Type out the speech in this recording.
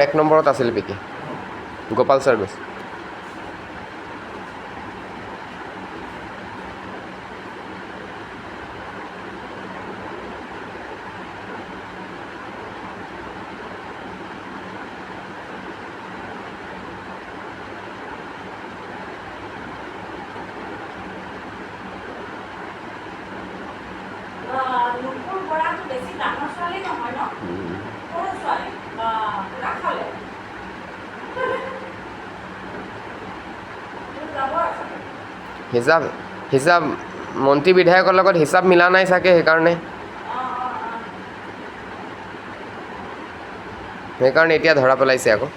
এক নম্বৰত আছিল পিকি গোপাল ছাৰ গৈছে হিচাপ মন্ত্ৰী বিধায়কৰ লগত হিচাপ মিলা নাই চাগে সেইকাৰণে এতিয়া ধৰা পেলাইছে আকৌ